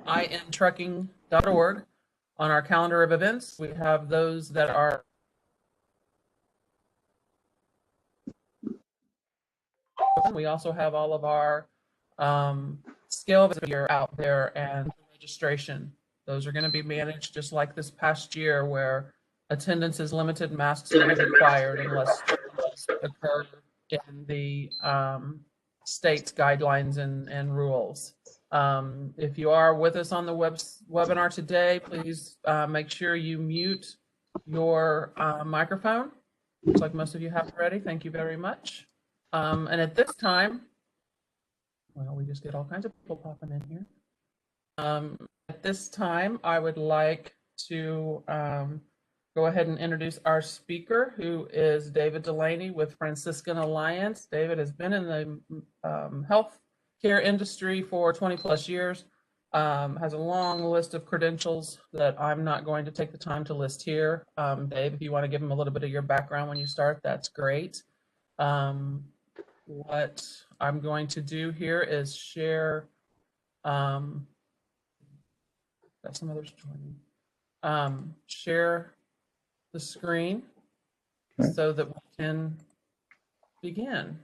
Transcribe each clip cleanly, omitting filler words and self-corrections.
intrucking.org. On our calendar of events, we have those that are we also have all of our scale here out there and registration. Those are going to be managed just like this past year, where attendance is limited, masks are required unless changes occur in the state's guidelines and rules. If you are with us on the webinar today, please make sure you mute your microphone. Looks like most of you have already. Thank you very much. And at this time, well, we just get all kinds of people popping in here. At this time, I would like to go ahead and introduce our speaker, who is David Delaney with Franciscan Alliance. David has been in the health care industry for 20 plus years, has a long list of credentials that I'm not going to take the time to list here. Dave, if you want to give him a little bit of your background when you start, that's great. What I'm going to do here is share, got some others joining, share the screen so that we can begin.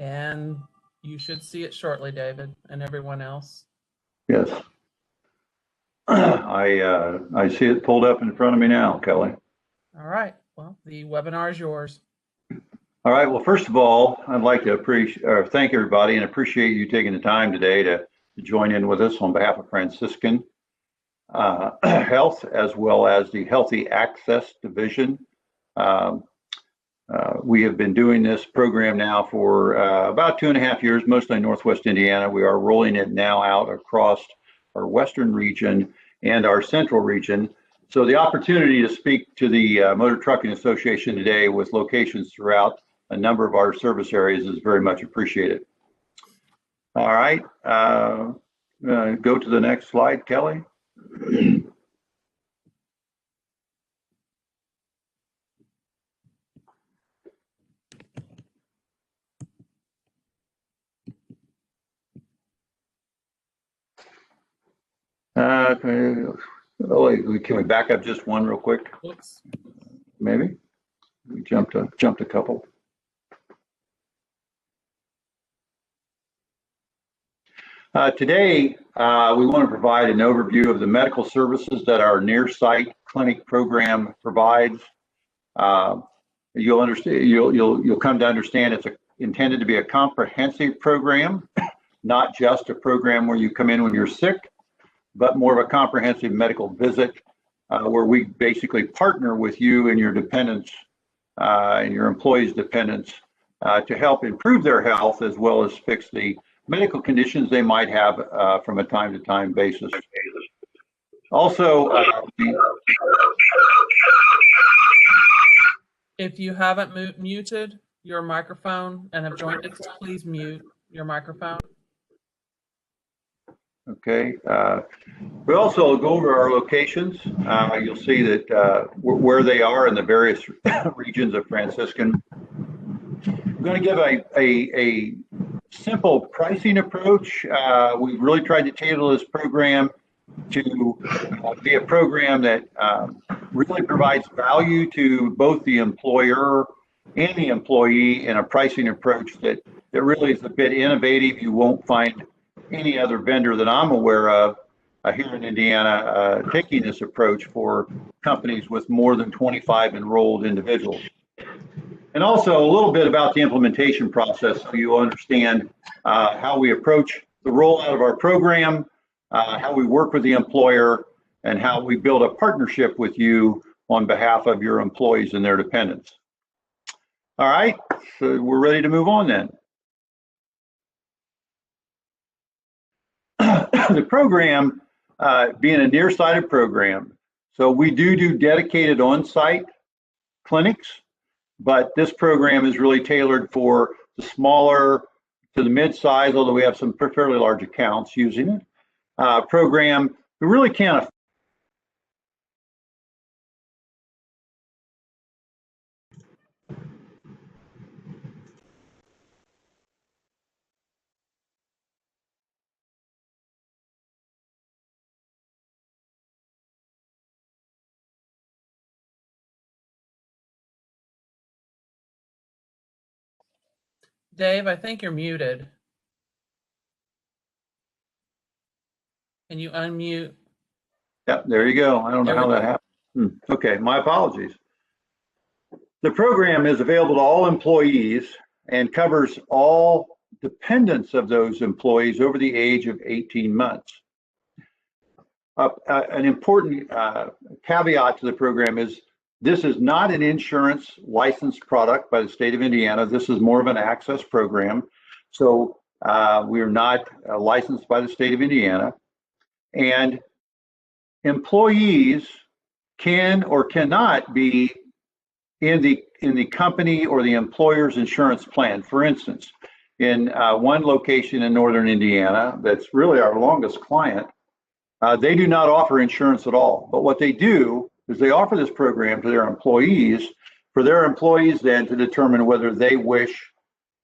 And you should see it shortly, David, and everyone else. Yes. I see it pulled up in front of me now, Kelly. All right. Well, the webinar is yours. All right. Well, first of all, I'd like to thank everybody and appreciate you taking the time today to join in with us on behalf of Franciscan Health, as well as the HealtheACCESS Division. We have been doing this program now for about 2.5 years, mostly in Northwest Indiana. We are rolling it now out across our Western region and our Central region. So the opportunity to speak to the Motor Trucking Association today with locations throughout a number of our service areas is very much appreciated. All right, go to the next slide, Kelly. Can we back up just one real quick? Oops. Maybe we jumped a couple. Today, we want to provide an overview of the medical services that our near-site clinic program provides. You'll understand. You'll come to understand it's intended to be a comprehensive program, not just a program where you come in when you're sick, but more of a comprehensive medical visit where we basically partner with you and your dependents and your employees' dependents to help improve their health as well as fix the medical conditions they might have from a time-to-time basis. Also, if you haven't muted your microphone and have joined us, please mute your microphone. Okay. We also go over our locations. You'll see that where they are in the various regions of Franciscan. I'm going to give a simple pricing approach. We've really tried to tailor this program to be a program that really provides value to both the employer and the employee in a pricing approach that really is a bit innovative. You won't find any other vendor that I'm aware of here in Indiana taking this approach for companies with more than 25 enrolled individuals. And also a little bit about the implementation process so you understand how we approach the rollout of our program, how we work with the employer, and how we build a partnership with you on behalf of your employees and their dependents. All right, so we're ready to move on then. The program being a nearsighted program, so we do dedicated on-site clinics. but this program is really tailored for the smaller to the mid-size, although we have some fairly large accounts using it. Program, we really can't afford. Dave, I think you're muted. Can you unmute? Yeah, there you go. I don't know how that happened. Okay, my apologies. The program is available to all employees and covers all dependents of those employees over the age of 18 months. An important caveat to the program is this is not an insurance licensed product by the state of Indiana. This is more of an access program. So we are not licensed by the state of Indiana. And employees can or cannot be in the company or the employer's insurance plan. For instance, in one location in northern Indiana, that's really our longest client, they do not offer insurance at all. But what they do is they offer this program to their employees, for their employees then to determine whether they wish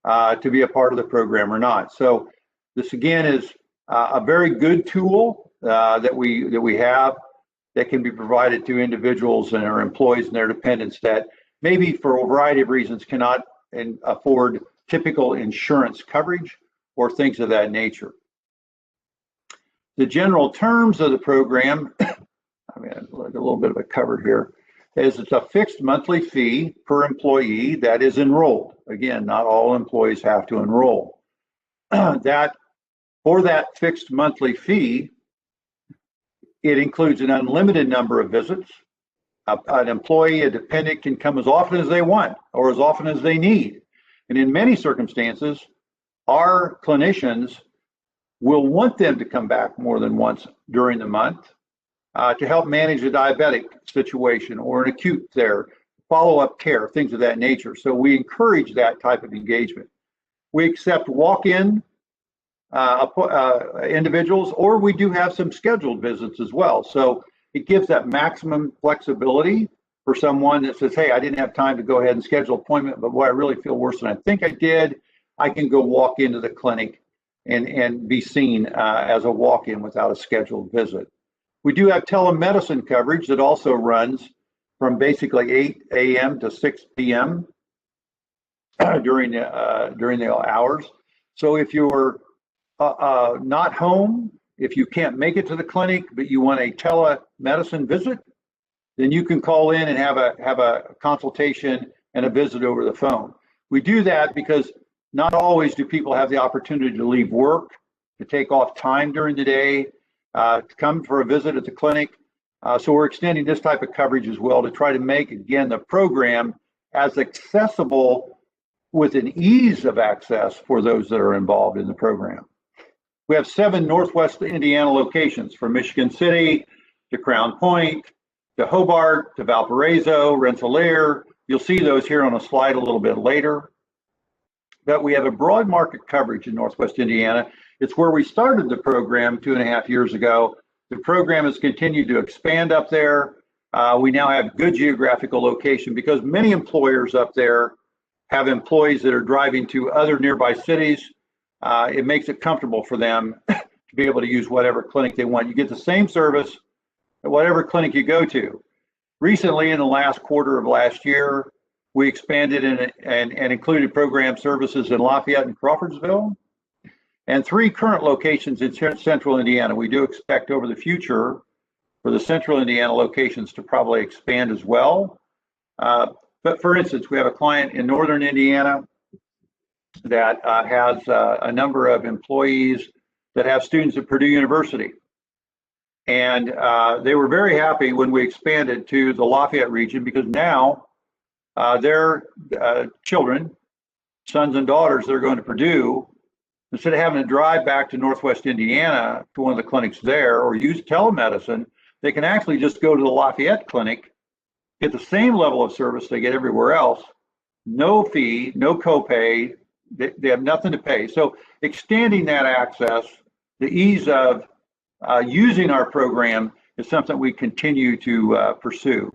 to be a part of the program or not. So this again is a very good tool that we have that can be provided to individuals and their employees and their dependents that maybe for a variety of reasons cannot afford typical insurance coverage or things of that nature. The general terms of the program, I mean, a little bit of a cover here, is it's a fixed monthly fee per employee that is enrolled. Again, not all employees have to enroll. For that fixed monthly fee, it includes an unlimited number of visits. An employee, a dependent can come as often as they want or as often as they need. And in many circumstances, our clinicians will want them to come back more than once during the month to help manage a diabetic situation or an acute care, follow-up care, things of that nature. So we encourage that type of engagement. We accept walk-in individuals, or we do have some scheduled visits as well. So it gives that maximum flexibility for someone that says, hey, I didn't have time to go ahead and schedule an appointment, but boy, I really feel worse than I think I did. I can go walk into the clinic and be seen as a walk-in without a scheduled visit. We do have telemedicine coverage that also runs from basically 8 a.m. to 6 p.m. during the hours. So if you're not home, if you can't make it to the clinic, but you want a telemedicine visit, then you can call in and have a consultation and a visit over the phone. We do that because not always do people have the opportunity to leave work, to take off time during the day, to come for a visit at the clinic. So we're extending this type of coverage as well to try to make, again, the program as accessible with an ease of access for those that are involved in the program. We have 7 Northwest Indiana locations, from Michigan City to Crown Point, to Hobart, to Valparaiso, Rensselaer. You'll see those here on a slide a little bit later. But we have a broad market coverage in Northwest Indiana. It's where we started the program 2.5 years ago. The program has continued to expand up there. We now have good geographical location because many employers up there have employees that are driving to other nearby cities. It makes it comfortable for them to be able to use whatever clinic they want. You get the same service at whatever clinic you go to. Recently, in the last quarter of last year, we expanded and included program services in Lafayette and Crawfordsville, and 3 current locations in central Indiana. We do expect over the future for the central Indiana locations to probably expand as well. But for instance, we have a client in northern Indiana that has a number of employees that have students at Purdue University. And they were very happy when we expanded to the Lafayette region because now their children, sons and daughters that are going to Purdue, instead of having to drive back to Northwest Indiana to one of the clinics there or use telemedicine, they can actually just go to the Lafayette clinic, get the same level of service they get everywhere else, no fee, no copay. They have nothing to pay. So extending that access, the ease of using our program is something we continue to pursue.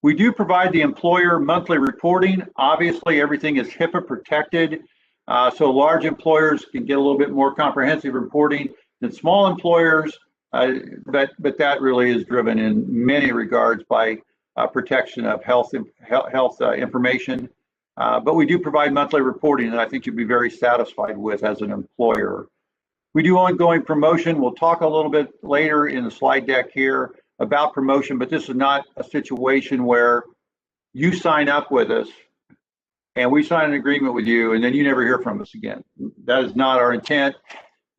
We do provide the employer monthly reporting. Obviously, everything is HIPAA protected, so large employers can get a little bit more comprehensive reporting than small employers, but that really is driven in many regards by protection of health information. But we do provide monthly reporting that I think you'll be very satisfied with as an employer. We do ongoing promotion. We'll talk a little bit later in the slide deck here about promotion, but this is not a situation where you sign up with us and we sign an agreement with you and then you never hear from us again. That is not our intent.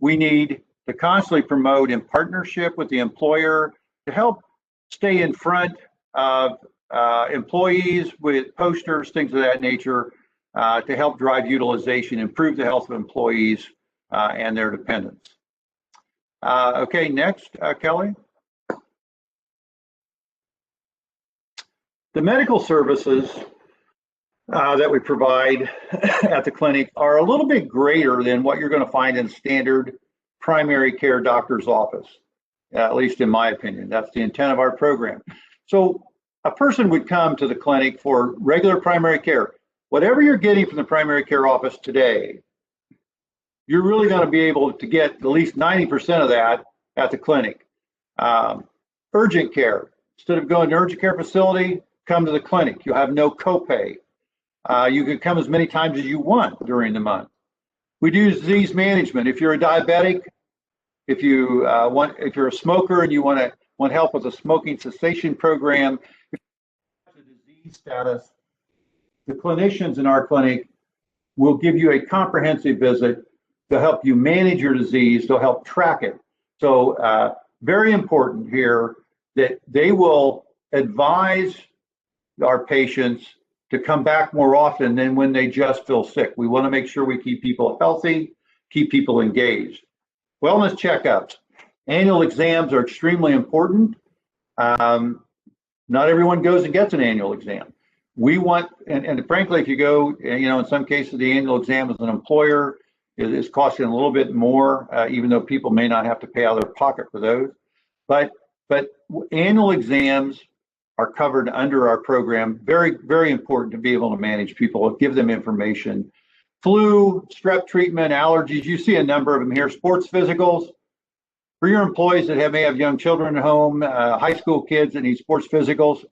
We need to constantly promote in partnership with the employer to help stay in front of employees with posters, things of that nature, to help drive utilization, improve the health of employees and their dependents. Okay, next, Kelly. The medical services that we provide at the clinic are a little bit greater than what you're going to find in standard primary care doctor's office, at least in my opinion. That's the intent of our program. So a person would come to the clinic for regular primary care. Whatever you're getting from the primary care office today, you're really going to be able to get at least 90% of that at the clinic. Urgent care, instead of going to an urgent care facility, come to the clinic. You'll have no copay. You can come as many times as you want during the month. We do disease management. If you're a diabetic, if you're a smoker and you want help with a smoking cessation program, if you have a disease status, the clinicians in our clinic will give you a comprehensive visit to help you manage your disease, to help track it. So very important here that they will advise our patients to come back more often than when they just feel sick. We want to make sure we keep people healthy, keep people engaged. Wellness checkups. Annual exams are extremely important. Not everyone goes and gets an annual exam. We want, and frankly, if you go, in some cases, the annual exam as an employer is costing a little bit more, even though people may not have to pay out of their pocket for those. But annual exams are covered under our program. Very, very important to be able to manage people, give them information. Flu, strep treatment, allergies, you see a number of them here. Sports physicals. For your employees that may have young children at home, high school kids that need sports physicals,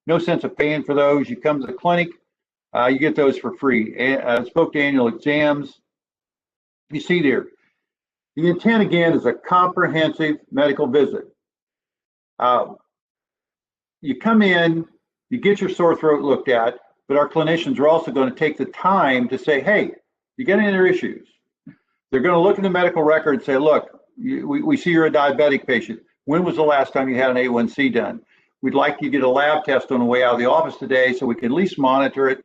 no sense of paying for those. You come to the clinic, you get those for free. Spoke to annual exams. You see there. The intent, again, is a comprehensive medical visit. You come in, you get your sore throat looked at, but our clinicians are also going to take the time to say, hey, you got any other issues? They're going to look at the medical record and say, look, we see you're a diabetic patient. When was the last time you had an A1C done? We'd like you to get a lab test on the way out of the office today so we can at least monitor it.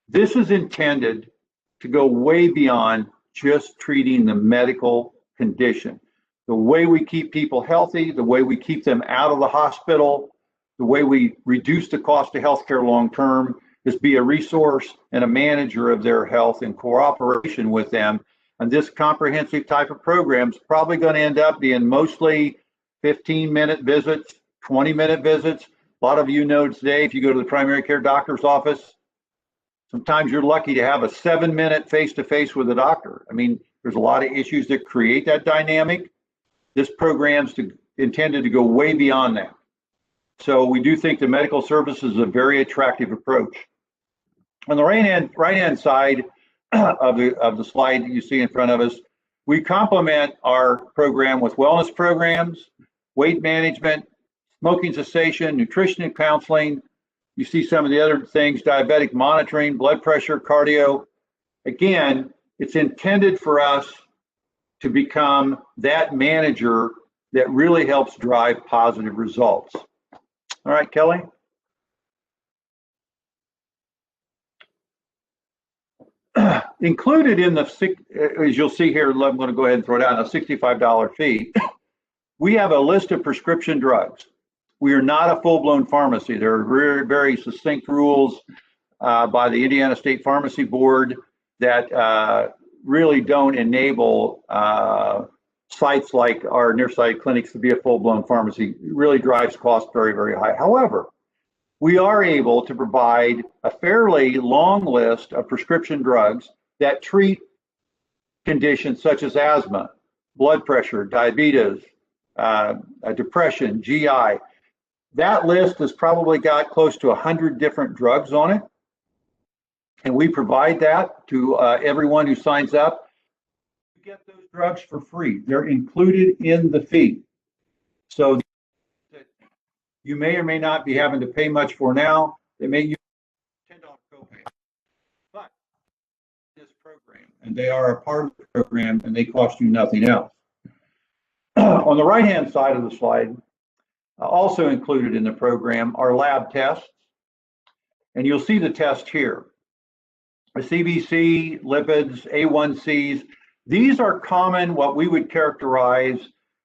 This is intended to go way beyond just treating the medical condition. The way we keep people healthy, the way we keep them out of the hospital, the way we reduce the cost of healthcare long-term is be a resource and a manager of their health in cooperation with them. And this comprehensive type of program is probably going to end up being mostly 15-minute visits, 20-minute visits. A lot of you know today, if you go to the primary care doctor's office, sometimes you're lucky to have a 7-minute face-to-face with a doctor. I mean, there's a lot of issues that create that dynamic. This program's intended to go way beyond that. So we do think the medical services is a very attractive approach. On the right-hand side of the slide that you see in front of us, we complement our program with wellness programs, weight management, smoking cessation, nutrition and counseling. You see some of the other things, diabetic monitoring, blood pressure, cardio. Again, it's intended for us to become that manager that really helps drive positive results. All right, Kelly. Included in the, as you'll see here, I'm going to go ahead and throw it out, a $65 fee. We have a list of prescription drugs. We are not a full-blown pharmacy. There are very, very succinct rules by the Indiana State Pharmacy Board that really don't enable sites like our near-site clinics to be a full-blown pharmacy. It really drives costs very, very high. However, we are able to provide a fairly long list of prescription drugs that treat conditions such as asthma, blood pressure, diabetes, depression, GI. That list has probably got close to 100 different drugs on it. And we provide that to everyone who signs up. You get those drugs for free. They're included in the fee. So you may or may not be having to pay much for now. They may use $10 copay. But this program, and they are a part of the program, and they cost you nothing else. On the right-hand side of the slide, also included in the program are lab tests. And you'll see the test here. A CBC, lipids, A1Cs, these are common, what we would characterize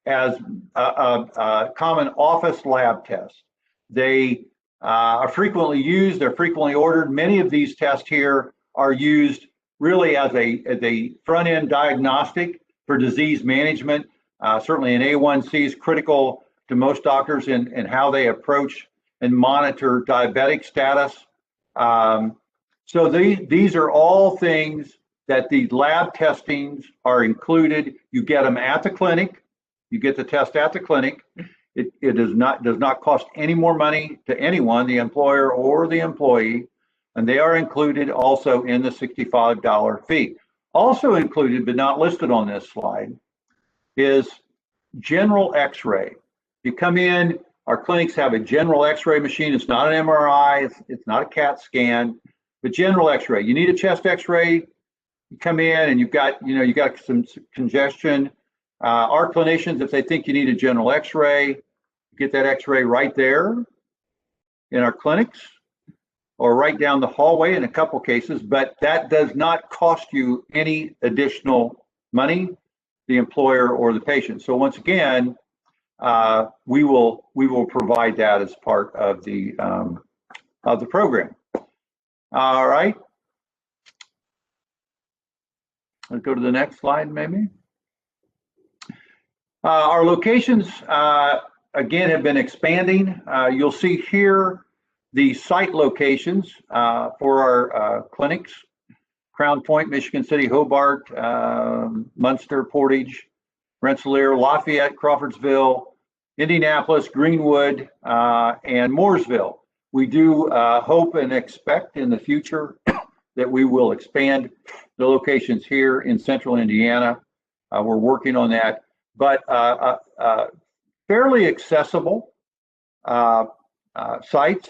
as common office lab tests. They are frequently used, they're frequently ordered. Many of these tests here are used really as a front-end diagnostic for disease management. Certainly an A1C is critical to most doctors in how they approach and monitor diabetic status. So these are all things that the lab testings are included. You get them at the clinic. You get the test at the clinic. It does not cost any more money to anyone, the employer or the employee, and they are included also in the $65 fee. Also included, but not listed on this slide, is general X-ray. You come in, our clinics have a general X-ray machine. It's not an MRI, it's not a CAT scan, but general X-ray. You need a chest X-ray, you come in and you've got some congestion. Our clinicians, if they think you need a general X-ray, get that X-ray right there in our clinics or right down the hallway in a couple cases, but that does not cost you any additional money, the employer or the patient. So once again, we will provide that as part of the program. All right. Let's go to the next slide, maybe. Our locations, again, have been expanding. You'll see here the site locations for our clinics: Crown Point, Michigan City, Hobart, Munster, Portage, Rensselaer, Lafayette, Crawfordsville, Indianapolis, Greenwood, and Mooresville. We do hope and expect in the future that we will expand the locations here in central Indiana. We're working on that, but fairly accessible sites.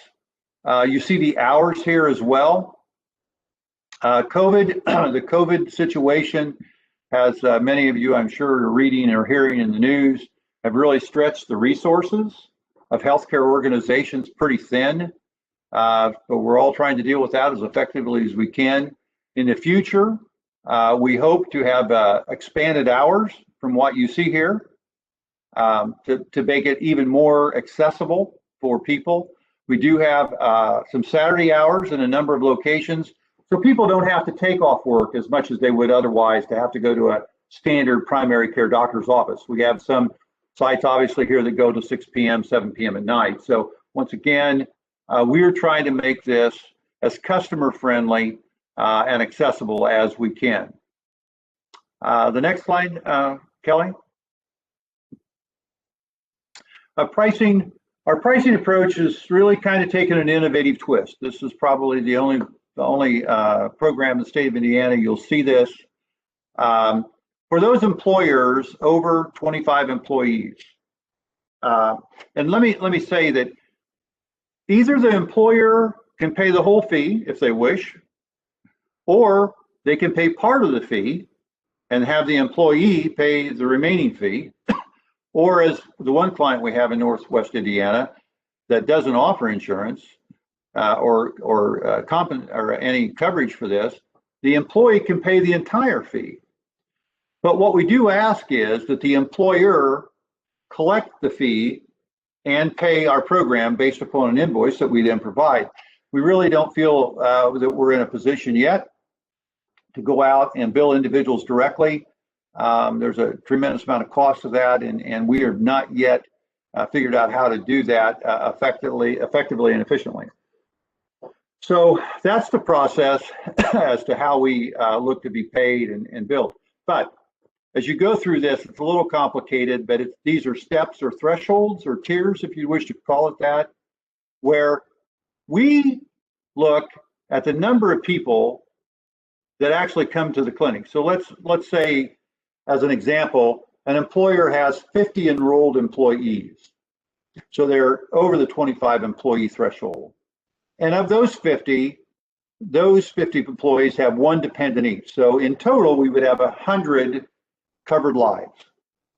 You see the hours here as well. The COVID situation has many of you, I'm sure, are reading or hearing in the news, have really stretched the resources of healthcare organizations pretty thin. But we're all trying to deal with that as effectively as we can. In the future, we hope to have expanded hours from what you see here to make it even more accessible for people. We do have some Saturday hours in a number of locations, so people don't have to take off work as much as they would otherwise to have to go to a standard primary care doctor's office. We have some sites obviously here that go to 6 p.m., 7 p.m. at night. So once again, we're trying to make this as customer friendly and accessible as we can. The next slide, Kelly. Our pricing approach is really kind of taking an innovative twist. This is probably the only program in the state of Indiana you'll see this. For those employers over 25 employees, and let me say that either the employer can pay the whole fee if they wish, or they can pay part of the fee and have the employee pay the remaining fee, or as the one client we have in Northwest Indiana that doesn't offer insurance or any coverage for this, the employee can pay the entire fee. But what we do ask is that the employer collect the fee and pay our program based upon an invoice that we then provide. we really don't feel that we're in a position yet to go out and bill individuals directly. There's a tremendous amount of cost to that, and we have not yet figured out how to do that effectively and efficiently. So that's the process as to how we look to be paid and billed. But as you go through this, it's a little complicated, but these are steps or thresholds or tiers, if you wish to call it that, where we look at the number of people that actually come to the clinic. So let's say, as an example, an employer has 50 enrolled employees. So they're over the 25 employee threshold. And of those 50 employees have one dependent each. So in total, we would have 100 covered lives,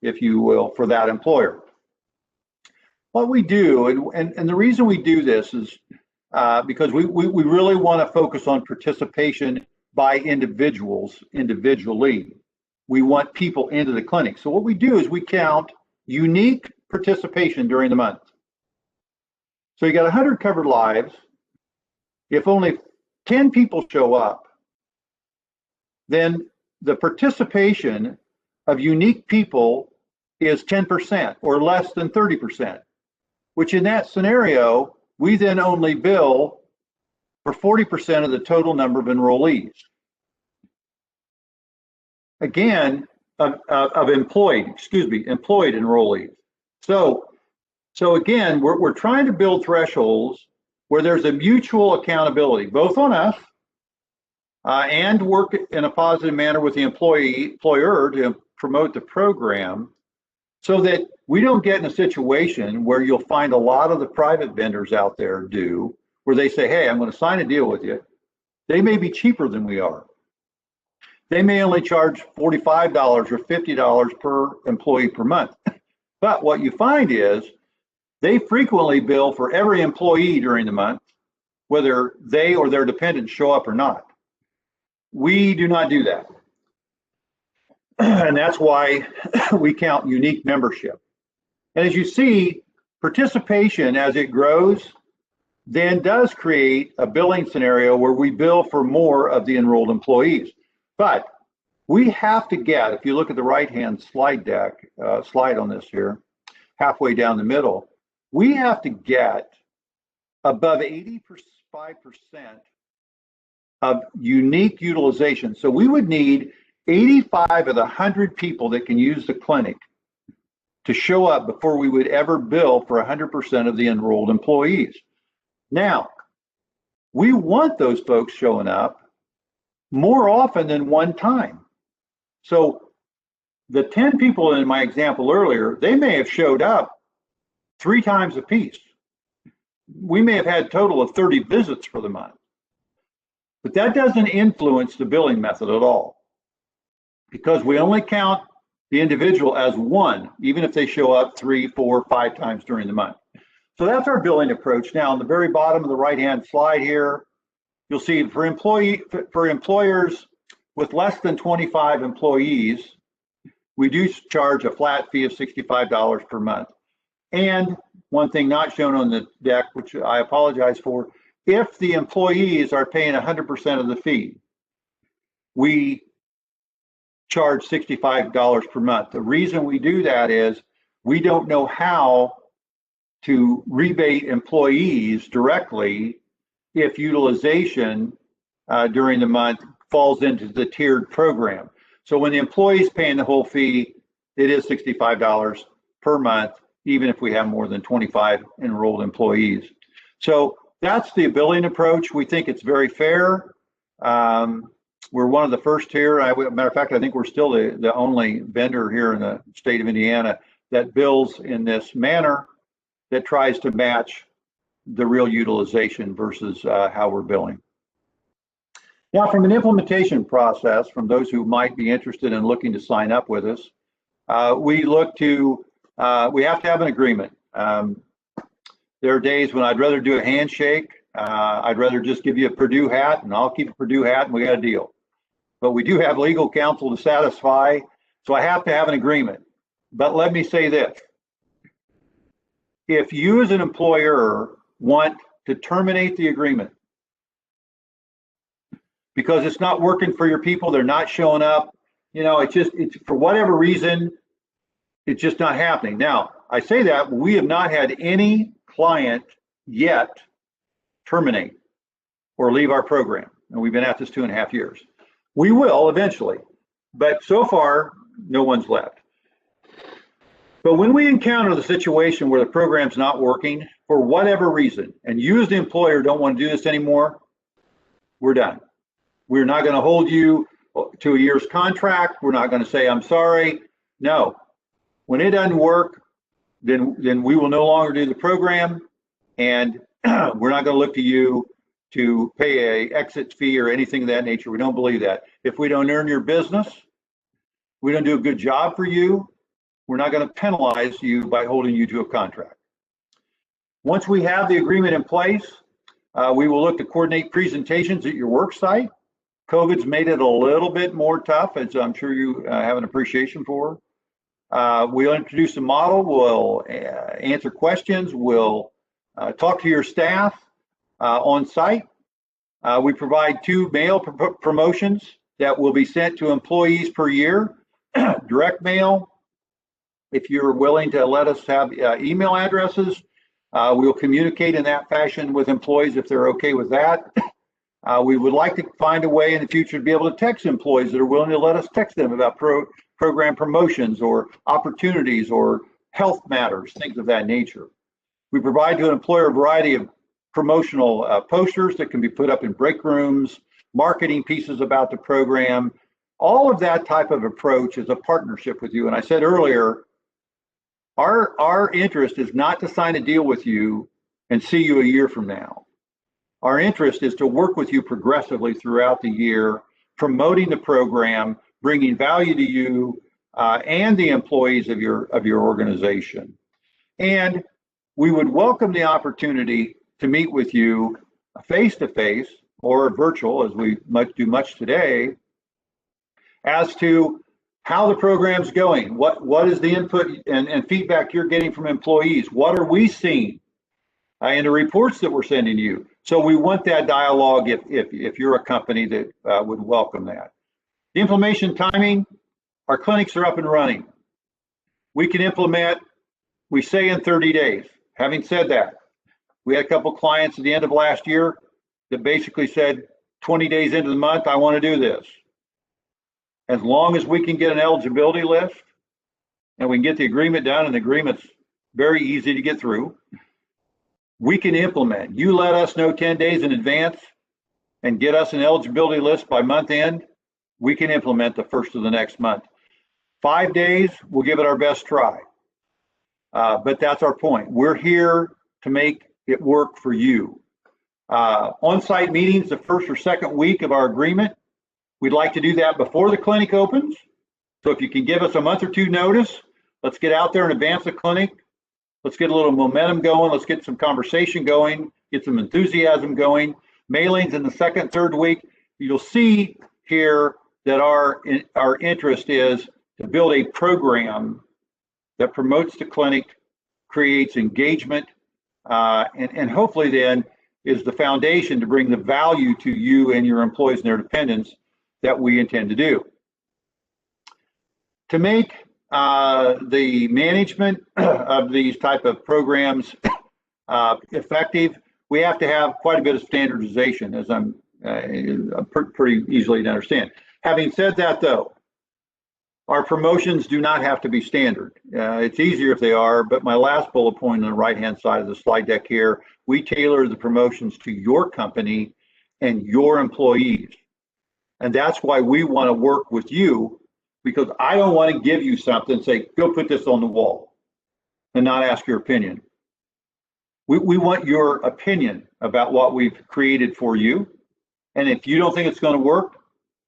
if you will, for that employer. What we do, and the reason we do this is because we really want to focus on participation by individuals individually. We want people into the clinic. So what we do is we count unique participation during the month. So you got 100 covered lives. If only 10 people show up, then the participation of unique people is 10% or less than 30%, which in that scenario, we then only bill for 40% of the total number of enrollees. Again, employed enrollees. So again, we're trying to build thresholds where there's a mutual accountability, both on us and work in a positive manner with the employer to promote the program, so that we don't get in a situation where you'll find a lot of the private vendors out there do, where they say, hey, I'm going to sign a deal with you. They may be cheaper than we are. They may only charge $45 or $50 per employee per month. But what you find is they frequently bill for every employee during the month, whether they or their dependents show up or not. We do not do that. And that's why we count unique membership. And as you see, participation as it grows then does create a billing scenario where we bill for more of the enrolled employees. But we have to get, if you look at the right-hand slide on this here, halfway down the middle, we have to get above 85% of unique utilization. So we would need 85 of the 100 people that can use the clinic to show up before we would ever bill for 100% of the enrolled employees. Now, we want those folks showing up more often than one time. So the 10 people in my example earlier, they may have showed up 3 times apiece. We may have had a total of 30 visits for the month. But that doesn't influence the billing method at all, because we only count the individual as one, even if they show up 3, 4, 5 times during the month. So that's our billing approach. Now, on the very bottom of the right-hand slide here, you'll see for employers with less than 25 employees, we do charge a flat fee of $65 per month. And one thing not shown on the deck, which I apologize for, if the employees are paying 100% of the fee, we charge $65 per month. The reason we do that is we don't know how to rebate employees directly if utilization during the month falls into the tiered program. So when the employee is paying the whole fee, it is $65 per month, even if we have more than 25 enrolled employees. So that's the billing approach. We think it's very fair. We're one of the first here. Matter of fact, I think we're still the only vendor here in the state of Indiana that bills in this manner, that tries to match the real utilization versus how we're billing. Now, from an implementation process, from those who might be interested in looking to sign up with us, we have to have an agreement. There are days when I'd rather do a handshake. I'd rather just give you a Purdue hat and I'll keep a Purdue hat and we got a deal. But we do have legal counsel to satisfy, so I have to have an agreement. But let me say this. If you as an employer want to terminate the agreement, because it's not working for your people. They're not showing up. You know, it's for whatever reason, it's just not happening. Now, I say that we have not had any client yet terminate or leave our program. And we've been at this 2.5 years. We will eventually, but so far, no one's left. But when we encounter the situation where the program's not working for whatever reason, and you as the employer don't want to do this anymore, we're done. We're not going to hold you to a year's contract. We're not going to say, I'm sorry. No, when it doesn't work, then we will no longer do the program, and we're not going to look to you to pay a exit fee or anything of that nature. We don't believe that. If we don't earn your business, we don't do a good job for you, we're not going to penalize you by holding you to a contract. Once we have the agreement in place, we will look to coordinate presentations at your work site. COVID's made it a little bit more tough, as I'm sure you have an appreciation for. We'll introduce a model, we'll answer questions, we'll talk to your staff on site. We provide 2 mail promotions that will be sent to employees per year. Direct mail, if you're willing to let us have email addresses, we'll communicate in that fashion with employees if they're okay with that. We would like to find a way in the future to be able to text employees that are willing to let us text them about program promotions or opportunities or health matters, things of that nature. We provide to an employer a variety of promotional posters that can be put up in break rooms, marketing pieces about the program. All of that type of approach is a partnership with you. And I said earlier, our interest is not to sign a deal with you and see you a year from now. Our interest is to work with you progressively throughout the year, promoting the program, bringing value to you and the employees of your organization. And we would welcome the opportunity to meet with you face-to-face or virtual, as we do much today, as to how the program's going. What is the input and feedback you're getting from employees? What are we seeing in the reports that we're sending you? So we want that dialogue if you're a company that would welcome that. The implementation timing, our clinics are up and running. We can implement, we say in 30 days. Having said that, we had a couple clients at the end of last year that basically said 20 days into the month, I want to do this. As long as we can get an eligibility list and we can get the agreement done, and the agreement's very easy to get through, we can implement. You let us know 10 days in advance and get us an eligibility list by month end, we can implement the first of the next month. 5 days, we'll give it our best try. But that's our point. We're here to make it work for you. On-site meetings the first or second week of our agreement. We'd like to do that before the clinic opens. So if you can give us a month or 2 notice, let's get out there and advance the clinic. Let's get a little momentum going. Let's get some conversation going, get some enthusiasm going. Mailings in the second, third week. You'll see here that our interest is to build a program that promotes the clinic, creates engagement, and hopefully then is the foundation to bring the value to you and your employees and their dependents that we intend to do. To make the management of these type of programs effective, we have to have quite a bit of standardization, as I'm pretty easily to understand. Having said that, though, our promotions do not have to be standard. It's easier if they are, but my last bullet point on the right-hand side of the slide deck here, we tailor the promotions to your company and your employees. And that's why we want to work with you, because I don't want to give you something and say, go put this on the wall and not ask your opinion. We want your opinion about what we've created for you. And if you don't think it's going to work,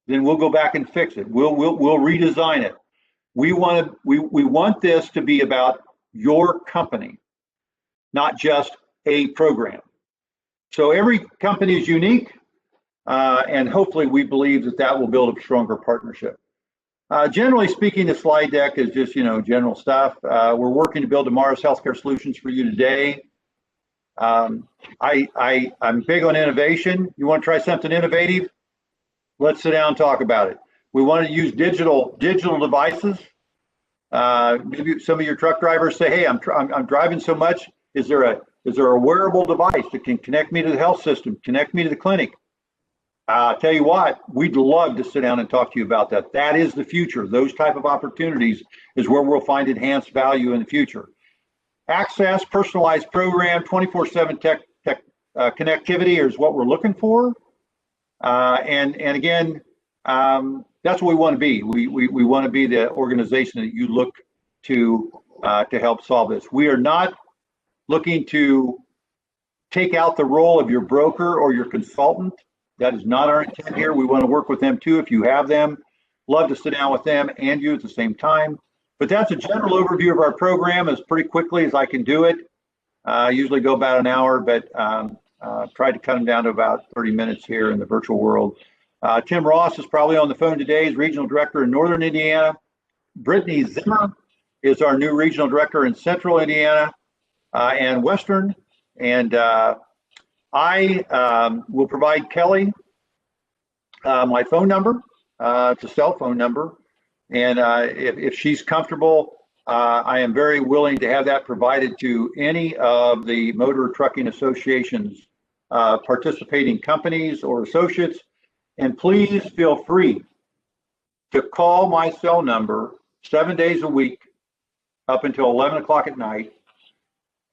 then we'll go back and fix it. We'll redesign it. We want this to be about your company, not just a program. So every company is unique, and hopefully we believe that will build a stronger partnership. Generally speaking, the slide deck is just general stuff. We're working to build tomorrow's healthcare solutions for you today. I'm big on innovation. You want to try something innovative? Let's sit down and talk about it. We want to use digital devices. Maybe some of your truck drivers say, "Hey, I'm driving so much. Is there a wearable device that can connect me to the health system, connect me to the clinic?" Tell you what, we'd love to sit down and talk to you about that. That is the future. Those type of opportunities is where we'll find enhanced value in the future. Access, personalized program, 24/7 tech connectivity is what we're looking for. And again, that's what we want to be. We want to be the organization that you look to help solve this. We are not looking to take out the role of your broker or your consultant. That is not our intent here. We want to work with them too. If you have them, love to sit down with them and you at the same time. But that's a general overview of our program as pretty quickly as I can do it. Usually go about an hour, but tried to cut them down to about 30 minutes here in the virtual world. Tim Ross is probably on the phone today. He's Regional Director in Northern Indiana. Brittany Zimmer is our new Regional Director in Central Indiana and Western. And I will provide Kelly my phone number. It's a cell phone number. And if she's comfortable, I am very willing to have that provided to any of the motor trucking associations, participating companies or associates. And please feel free to call my cell number 7 days a week up until 11 o'clock at night.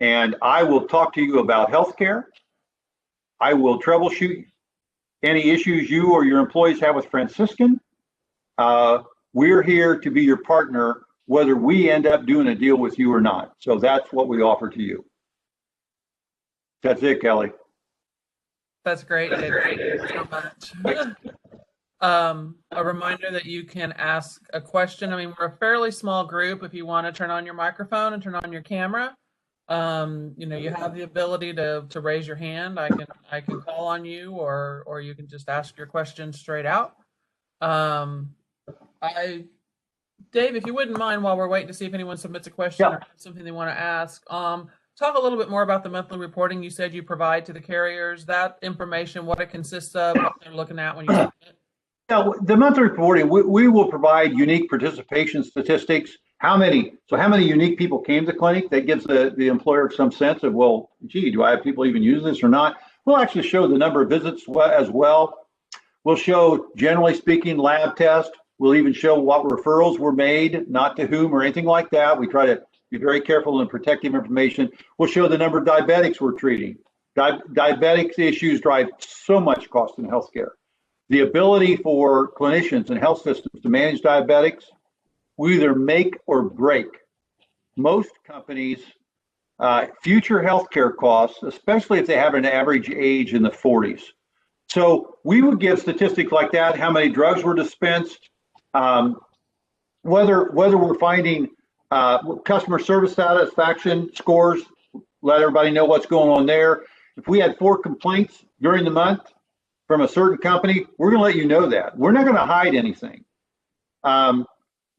And I will talk to you about healthcare. I will troubleshoot any issues you or your employees have with Franciscan. We're here to be your partner, whether we end up doing a deal with you or not. So that's what we offer to you. That's it, Kelly. That's great, David. Thank you so much. A reminder that you can ask a question. I mean, we're a fairly small group. If you want to turn on your microphone and turn on your camera, you have the ability to raise your hand. I can call on you, or you can just ask your question straight out. Dave, if you wouldn't mind, while we're waiting to see if anyone submits a question or something they want to ask, talk a little bit more about the monthly reporting you said you provide to the carriers. That information, what it consists of, what they're looking at when you submit it. Yeah, the monthly reporting, we will provide unique participation statistics. How many unique people came to the clinic? That gives the employer some sense of, well, gee, do I have people even use this or not? We'll actually show the number of visits as well. We'll show, generally speaking, lab tests. We'll even show what referrals were made, not to whom or anything like that. We try to be very careful in protective information. We'll show the number of diabetics we're treating. Diabetics issues drive so much cost in healthcare. The ability for clinicians and health systems to manage diabetics will either make or break most companies' future healthcare costs, especially if they have an average age in the 40s. So we would give statistics like that, how many drugs were dispensed, whether we're finding customer service satisfaction scores, let everybody know what's going on there. If we had 4 complaints during the month from a certain company, we're going to let you know that. We're not going to hide anything.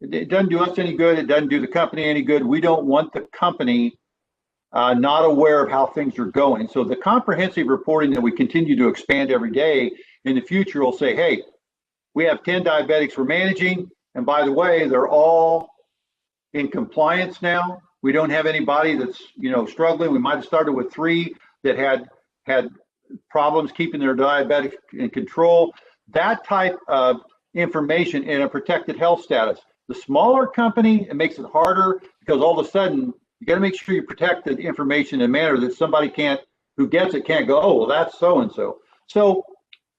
It doesn't do us any good. It doesn't do the company any good. We don't want the company not aware of how things are going. So the comprehensive reporting that we continue to expand every day in the future will say, hey, we have 10 diabetics we're managing. And by the way, they're all in compliance now. We don't have anybody that's, struggling. We might have started with 3 that had problems keeping their diabetic in control. That type of information in a protected health status. The smaller company, it makes it harder because all of a sudden you got to make sure you protect the information in a manner that somebody who gets it can't go, oh, well, that's so-and-so. So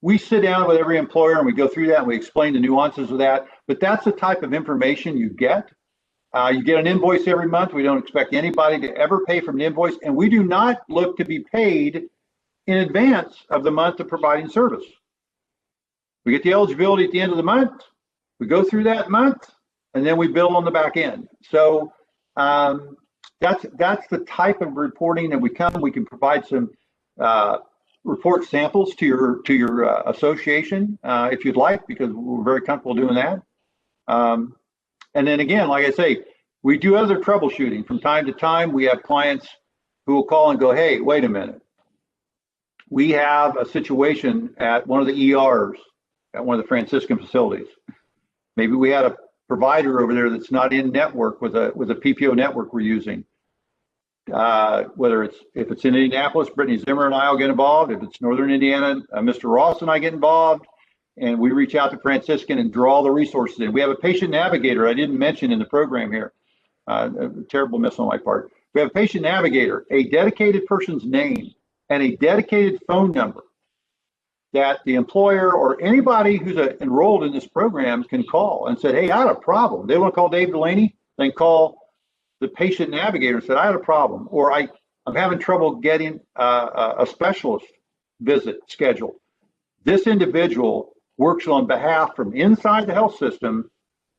we sit down with every employer and we go through that and we explain the nuances of that. But that's the type of information you get. You get an invoice every month. We don't expect anybody to ever pay from an invoice, and we do not look to be paid in advance of the month of providing service. We get the eligibility at the end of the month. We go through that month, and then we bill on the back end. So that's the type of reporting that we can provide some report samples to your association if you'd like, because we're very comfortable doing that. And then again, like I say, we do other troubleshooting from time to time. We have clients who will call and go, hey, wait a minute. We have a situation at one of the ERs at one of the Franciscan facilities. Maybe we had a provider over there that's not in network with a PPO network we're using. Whether if it's in Indianapolis, Brittany Zimmer and I will get involved. If it's Northern Indiana, Mr. Ross and I get involved, and we reach out to Franciscan and draw all the resources in. We have a patient navigator I didn't mention in the program here. A terrible miss on my part. We have a patient navigator, a dedicated person's name, and a dedicated phone number that the employer or anybody who's enrolled in this program can call and say, hey, I had a problem. They want to call Dave Delaney, then call the patient navigator and said, I had a problem, or I'm having trouble getting a specialist visit scheduled. This individual works on behalf from inside the health system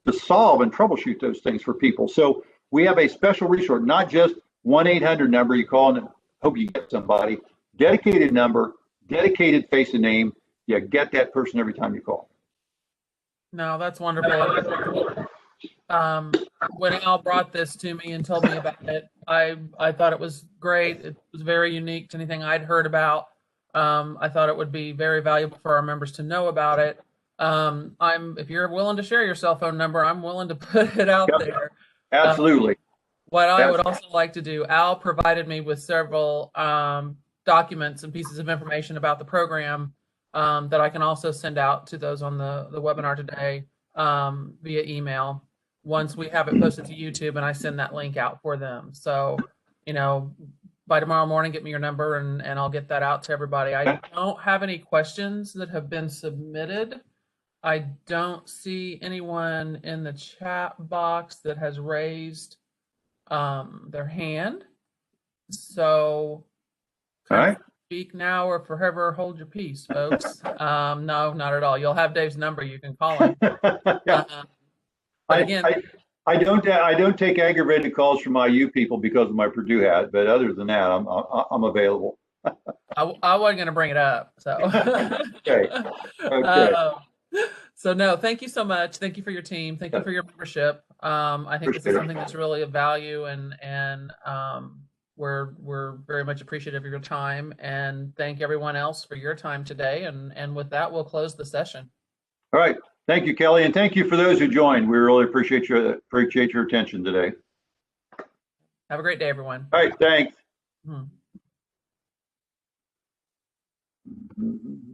to solve and troubleshoot those things for people. So we have a special resource, not just 1-800 number you call and hope you get somebody. Dedicated number, dedicated face and name. You get that person every time you call. No, that's wonderful. When Al brought this to me and told me about it, I thought it was great. It was very unique to anything I'd heard about. I thought it would be very valuable for our members to know about it. If you're willing to share your cell phone number, I'm willing to put it out there. Absolutely. What I would also like to do, Al provided me with several documents and pieces of information about the program that I can also send out to those on the webinar today via email once we have it posted to YouTube and I send that link out for them. So, by tomorrow morning, get me your number and I'll get that out to everybody. I don't have any questions that have been submitted. I don't see anyone in the chat box that has raised their hand. So, all right. Speak now or forever hold your peace, folks. No, not at all. You'll have Dave's number. You can call him. Yeah. Again, I don't take aggravated calls from IU people because of my Purdue hat, but other than that, I'm available. I wasn't going to bring it up, so. Okay. So no, thank you so much. Thank you for your team. Thank you for your membership. I think this is something that's really of value, and we're very much appreciative of your time, and thank everyone else for your time today. And with that, we'll close the session. All right. Thank you, Kelly, and thank you for those who joined. We really appreciate your attention today. Have a great day, everyone. All right. Thanks. Hmm. Mm-hmm.